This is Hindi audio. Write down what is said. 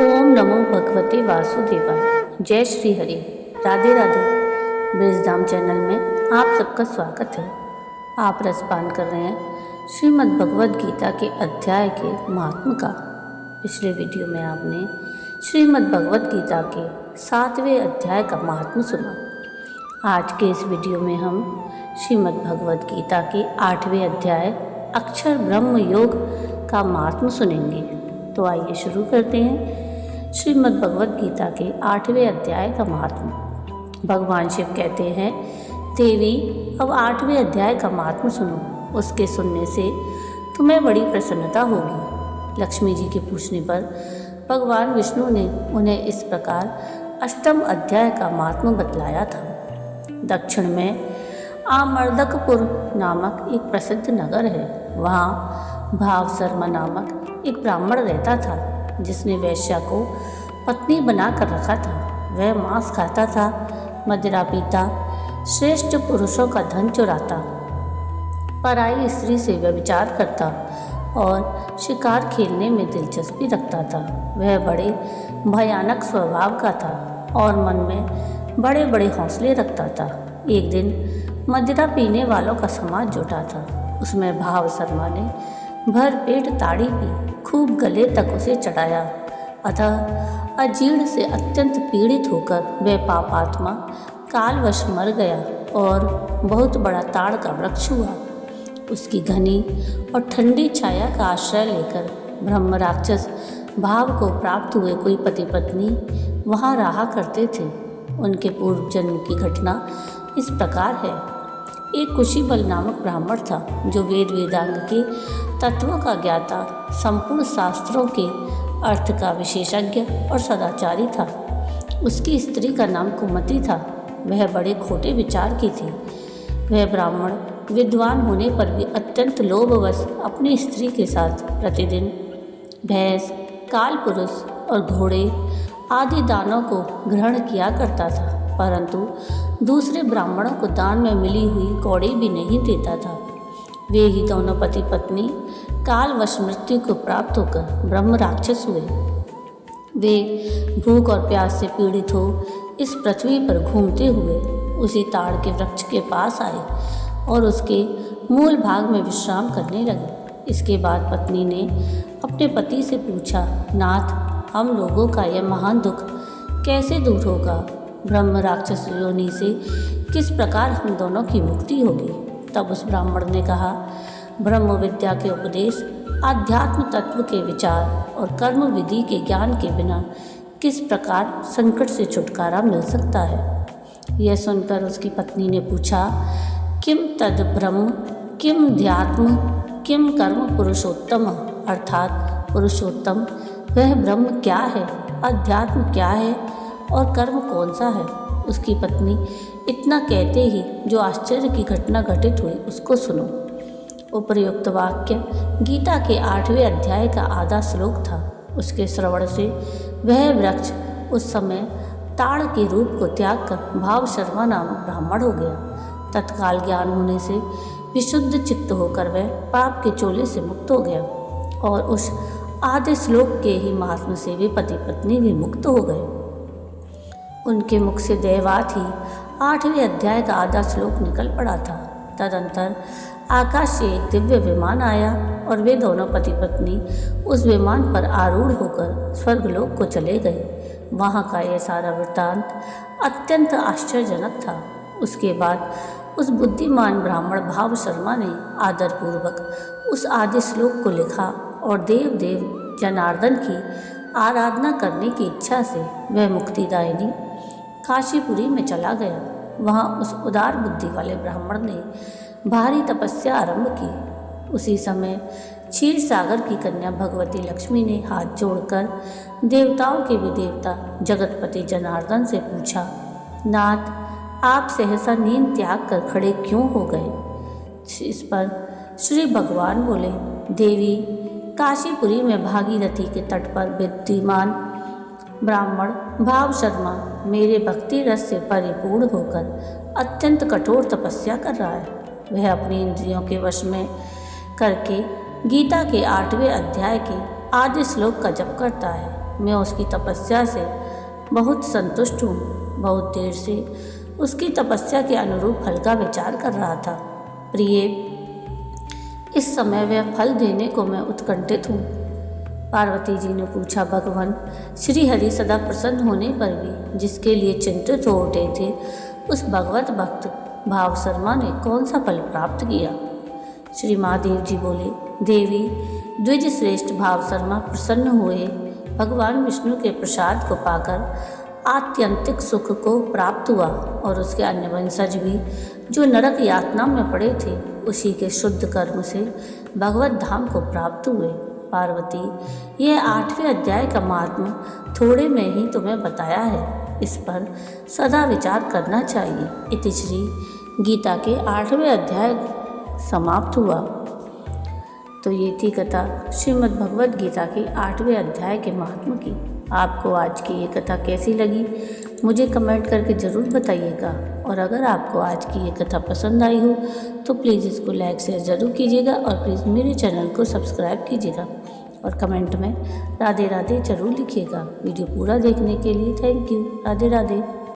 ओम नमो भगवते वासुदेवाय। जय श्री हरि। राधे राधे। ब्रिजधाम चैनल में आप सबका स्वागत है। आप रसपान कर रहे हैं श्रीमद् भगवद गीता के अध्याय के महात्म का। पिछले वीडियो में आपने श्रीमद् भगवद गीता के 7वें अध्याय का महात्म सुना। आज के इस वीडियो में हम श्रीमद् भगवद गीता के 8वें अध्याय अक्षर ब्रह्म योग का महात्म सुनेंगे। तो आइए शुरू करते हैं श्रीमद् भगवद गीता के 8वें अध्याय का महात्म। भगवान शिव कहते हैं, देवी अब 8वें अध्याय का महात्म सुनो। उसके सुनने से तुम्हें बड़ी प्रसन्नता होगी। लक्ष्मी जी के पूछने पर भगवान विष्णु ने उन्हें इस प्रकार अष्टम अध्याय का महात्म बतलाया था। दक्षिण में आमर्दकपुर नामक एक प्रसिद्ध नगर है। वहाँ भाव शर्मा नामक एक ब्राह्मण रहता था, जिसने वेश्या को पत्नी बना कर रखा था। वह मांस खाता था, मदिरा पीता, श्रेष्ठ पुरुषों का धन चुराता, पराई स्त्री से व्यभिचार करता और शिकार खेलने में दिलचस्पी रखता था। वह बड़े भयानक स्वभाव का था और मन में बड़े बड़े हौसले रखता था। एक दिन मदिरा पीने वालों का समाज जुटा था। उसमें भाव शर्मा ने भर पेट ताड़ी पी, खूब गले तक उसे चढ़ाया। अतः अजीर्ण से अत्यंत पीड़ित होकर वह पापात्मा कालवश मर गया और बहुत बड़ा ताड़ का वृक्ष हुआ। उसकी घनी और ठंडी छाया का आश्रय लेकर ब्रह्म राक्षस भाव को प्राप्त हुए कोई पति पत्नी वहाँ रहा करते थे। उनके पूर्व जन्म की घटना इस प्रकार है। एक कुशीबल नामक ब्राह्मण था, जो वेद वेदांग के तत्वों का ज्ञाता, संपूर्ण शास्त्रों के अर्थ का विशेषज्ञ और सदाचारी था। उसकी स्त्री का नाम कुमति था। वह बड़े खोटे विचार की थी। वह ब्राह्मण विद्वान होने पर भी अत्यंत लोभवश अपनी स्त्री के साथ प्रतिदिन भैंस, काल पुरुष और घोड़े आदि दानों को ग्रहण किया करता था, परंतु दूसरे ब्राह्मणों को दान में मिली हुई कौड़ी भी नहीं देता था। वे ही दोनों पति पत्नी कालवश मृत्यु को प्राप्त होकर ब्रह्म राक्षस हुए। वे भूख और प्यास से पीड़ित हो इस पृथ्वी पर घूमते हुए उसी ताड़ के वृक्ष के पास आए और उसके मूल भाग में विश्राम करने लगे। इसके बाद पत्नी ने अपने पति से पूछा, नाथ, हम लोगों का यह महान दुख कैसे दूर होगा? ब्रह्म राक्षस योनि से किस प्रकार हम दोनों की मुक्ति होगी? तब उस ब्राह्मण ने कहा, ब्रह्म विद्या के उपदेश, आध्यात्म तत्व के विचार और कर्म विधि के ज्ञान के बिना किस प्रकार संकट से छुटकारा मिल सकता है? यह सुनकर उसकी पत्नी ने पूछा, किम तद ब्रह्म, किम ध्यात्म, किम कर्म पुरुषोत्तम? अर्थात पुरुषोत्तम वह ब्रह्म क्या है, अध्यात्म क्या है और कर्म कौन सा है? उसकी पत्नी इतना कहते ही जो आश्चर्य की घटना घटित हुई उसको सुनो। उपर्युक्त वाक्य गीता के 8वें अध्याय का आधा श्लोक था। उसके श्रवण से वह वृक्ष उस समय ताड़ के रूप को त्याग कर भाव शर्मा नामक ब्राह्मण हो गया। तत्काल ज्ञान होने से विशुद्ध चित्त होकर वह पाप के चोले से मुक्त हो गया और उस आधे श्लोक के ही महात्म से वे पति पत्नी भी मुक्त हो गए। उनके मुख से दैवात ही 8वें अध्याय का आधा श्लोक निकल पड़ा था। तदंतर आकाश से एक दिव्य विमान आया और वे दोनों पति पत्नी उस विमान पर आरूढ़ होकर स्वर्गलोक को चले गए। वहाँ का यह सारा वृत्तांत अत्यंत आश्चर्यजनक था। उसके बाद उस बुद्धिमान ब्राह्मण भाव शर्मा ने आदरपूर्वक उस आधे श्लोक को लिखा और देव जनार्दन की आराधना करने की इच्छा से वह मुक्तिदायिनी काशीपुरी में चला गया। वहाँ उस उदार बुद्धि वाले ब्राह्मण ने भारी तपस्या आरंभ की। उसी समय क्षीर सागर की कन्या भगवती लक्ष्मी ने हाथ जोड़कर देवताओं के भी देवता जगतपति जनार्दन से पूछा, नाथ, आप सहसा नींद त्याग कर खड़े क्यों हो गए? इस पर श्री भगवान बोले, देवी, काशीपुरी में भागीरथी के तट पर विद्यमान ब्राह्मण भाव शर्मा मेरे भक्ति रस से परिपूर्ण होकर अत्यंत कठोर तपस्या कर रहा है। वह अपनी इंद्रियों के वश में करके गीता के 8वें अध्याय के आधे श्लोक का जप करता है। मैं उसकी तपस्या से बहुत संतुष्ट हूँ। बहुत देर से उसकी तपस्या के अनुरूप फल का विचार कर रहा था। प्रिय, इस समय वह फल देने को मैं उत्कंठित हूँ। पार्वती जी ने पूछा, भगवान श्री हरि सदा प्रसन्न होने पर भी जिसके लिए चिंतित हो उठे थे, उस भगवत भक्त भाव शर्मा ने कौन सा फल प्राप्त किया? श्री महादेव जी बोले, देवी, द्विज श्रेष्ठ भाव शर्मा प्रसन्न हुए। भगवान विष्णु के प्रसाद को पाकर आत्यंतिक सुख को प्राप्त हुआ और उसके अन्य वंशज भी जो नरक यातना में पड़े थे, उसी के शुद्ध कर्म से भगवत धाम को प्राप्त हुए। पार्वती, यह 8वें अध्याय का महात्म्य थोड़े में ही तुम्हें बताया है, इस पर सदा विचार करना चाहिए। इति श्री गीता के 8वें अध्याय समाप्त हुआ। तो ये थी कथा श्रीमद् भगवद गीता के 8वें अध्याय के महात्म्य की। आपको आज की ये कथा कैसी लगी मुझे कमेंट करके ज़रूर बताइएगा। और अगर आपको आज की ये कथा पसंद आई हो तो प्लीज़ इसको लाइक शेयर ज़रूर कीजिएगा और प्लीज़ मेरे चैनल को सब्सक्राइब कीजिएगा और कमेंट में राधे राधे ज़रूर लिखिएगा। वीडियो पूरा देखने के लिए थैंक यू। राधे राधे।